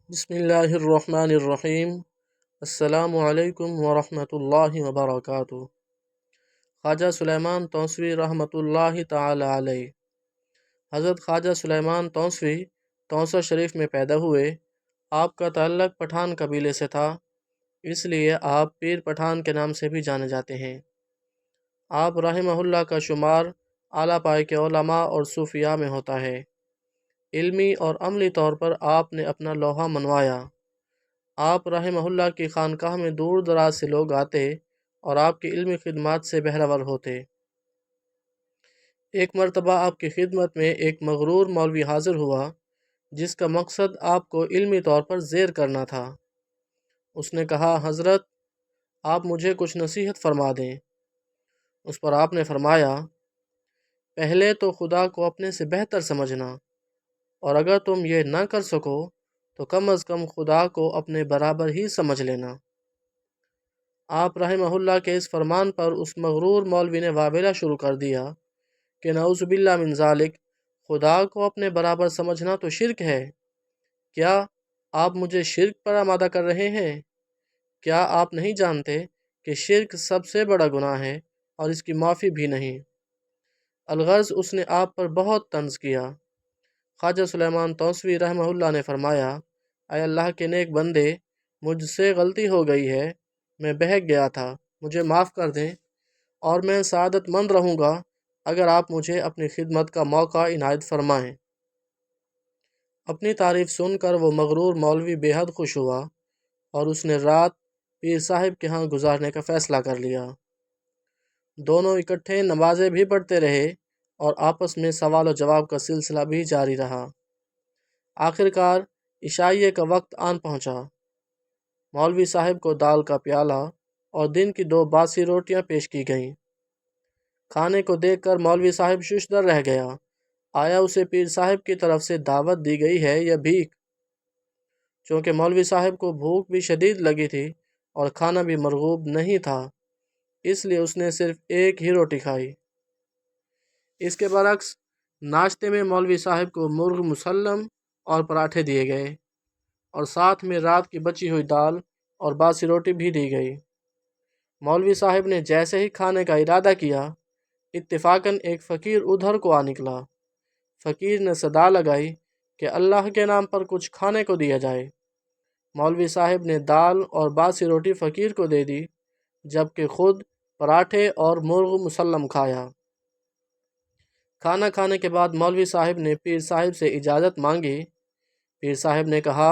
بسم اللہ الرحمن الرحیم۔ السلام علیکم ورحمۃ اللہ وبرکاتہ۔ خواجہ سلیمان توسوی رحمۃ اللہ تعالی علیہ۔ حضرت خواجہ سلیمان توسوی توسہ شریف میں پیدا ہوئے۔ آپ کا تعلق پٹھان قبیلے سے تھا، اس لیے آپ پیر پٹھان کے نام سے بھی جانے جاتے ہیں۔ آپ رحمہ اللہ کا شمار اعلیٰ پائے کے علماء اور صوفیاء میں ہوتا ہے۔ علمی اور عملی طور پر آپ نے اپنا لوہا منوایا۔ آپ رحمہ اللہ کی خانقاہ میں دور دراز سے لوگ آتے اور آپ کی علمی خدمات سے بہرہ ور ہوتے۔ ایک مرتبہ آپ کی خدمت میں ایک مغرور مولوی حاضر ہوا، جس کا مقصد آپ کو علمی طور پر زیر کرنا تھا۔ اس نے کہا، حضرت آپ مجھے کچھ نصیحت فرما دیں۔ اس پر آپ نے فرمایا، پہلے تو خدا کو اپنے سے بہتر سمجھنا، اور اگر تم یہ نہ کر سکو تو کم از کم خدا کو اپنے برابر ہی سمجھ لینا۔ آپ رحمہ اللہ کے اس فرمان پر اس مغرور مولوی نے وابلہ شروع کر دیا کہ نعوذ باللہ من ذالک، خدا کو اپنے برابر سمجھنا تو شرک ہے۔ کیا آپ مجھے شرک پر آمادہ کر رہے ہیں؟ کیا آپ نہیں جانتے کہ شرک سب سے بڑا گناہ ہے اور اس کی معافی بھی نہیں؟ الغرض اس نے آپ پر بہت طنز کیا۔ خواجہ سلیمان توسوی رحمہ اللہ نے فرمایا، اے اللہ کے نیک بندے، مجھ سے غلطی ہو گئی ہے، میں بہک گیا تھا، مجھے معاف کر دیں، اور میں سعادت مند رہوں گا اگر آپ مجھے اپنی خدمت کا موقع عنایت فرمائیں۔ اپنی تعریف سن کر وہ مغرور مولوی بے حد خوش ہوا اور اس نے رات پیر صاحب کے ہاں گزارنے کا فیصلہ کر لیا۔ دونوں اکٹھے نمازیں بھی پڑھتے رہے اور آپس میں سوال و جواب کا سلسلہ بھی جاری رہا۔ آخر کار عشائیے کا وقت آن پہنچا۔ مولوی صاحب کو دال کا پیالہ اور دن کی 2 باسی روٹیاں پیش کی گئیں۔ کھانے کو دیکھ کر مولوی صاحب ششدر رہ گیا۔ آیا اسے پیر صاحب کی طرف سے دعوت دی گئی ہے یا بھیک؟ چونکہ مولوی صاحب کو بھوک بھی شدید لگی تھی اور کھانا بھی مرغوب نہیں تھا، اس لیے اس نے صرف ایک ہی روٹی کھائی۔ اس کے برعکس ناشتے میں مولوی صاحب کو مرغ مسلم اور پراٹھے دیے گئے اور ساتھ میں رات کی بچی ہوئی دال اور باسی روٹی بھی دی گئی۔ مولوی صاحب نے جیسے ہی کھانے کا ارادہ کیا، اتفاقاً ایک فقیر ادھر کو آ نکلا۔ فقیر نے صدا لگائی کہ اللہ کے نام پر کچھ کھانے کو دیا جائے۔ مولوی صاحب نے دال اور باسی روٹی فقیر کو دے دی، جبکہ خود پراٹھے اور مرغ مسلم کھایا۔ کھانا کھانے کے بعد مولوی صاحب نے پیر صاحب سے اجازت مانگی۔ پیر صاحب نے کہا،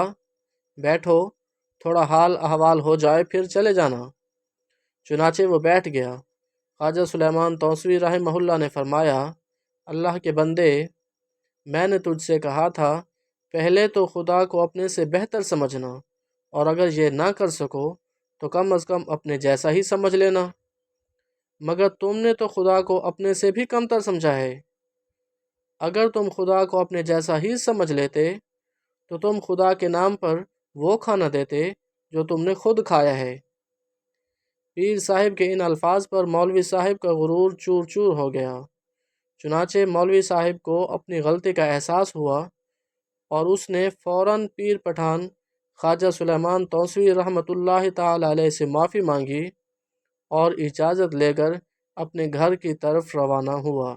بیٹھو، تھوڑا حال احوال ہو جائے پھر چلے جانا۔ چنانچہ وہ بیٹھ گیا۔ خواجہ سلیمان توسوی رحمہ اللہ نے فرمایا، اللہ کے بندے، میں نے تجھ سے کہا تھا پہلے تو خدا کو اپنے سے بہتر سمجھنا، اور اگر یہ نہ کر سکو تو کم از کم اپنے جیسا ہی سمجھ لینا، مگر تم نے تو خدا کو اپنے سے بھی کمتر سمجھا ہے۔ اگر تم خدا کو اپنے جیسا ہی سمجھ لیتے تو تم خدا کے نام پر وہ کھانا دیتے جو تم نے خود کھایا ہے۔ پیر صاحب کے ان الفاظ پر مولوی صاحب کا غرور چور چور ہو گیا۔ چنانچہ مولوی صاحب کو اپنی غلطی کا احساس ہوا اور اس نے فوراً پیر پٹھان خواجہ سلیمان توسوی رحمۃ اللہ تعالی علیہ سے معافی مانگی اور اجازت لے کر اپنے گھر کی طرف روانہ ہوا۔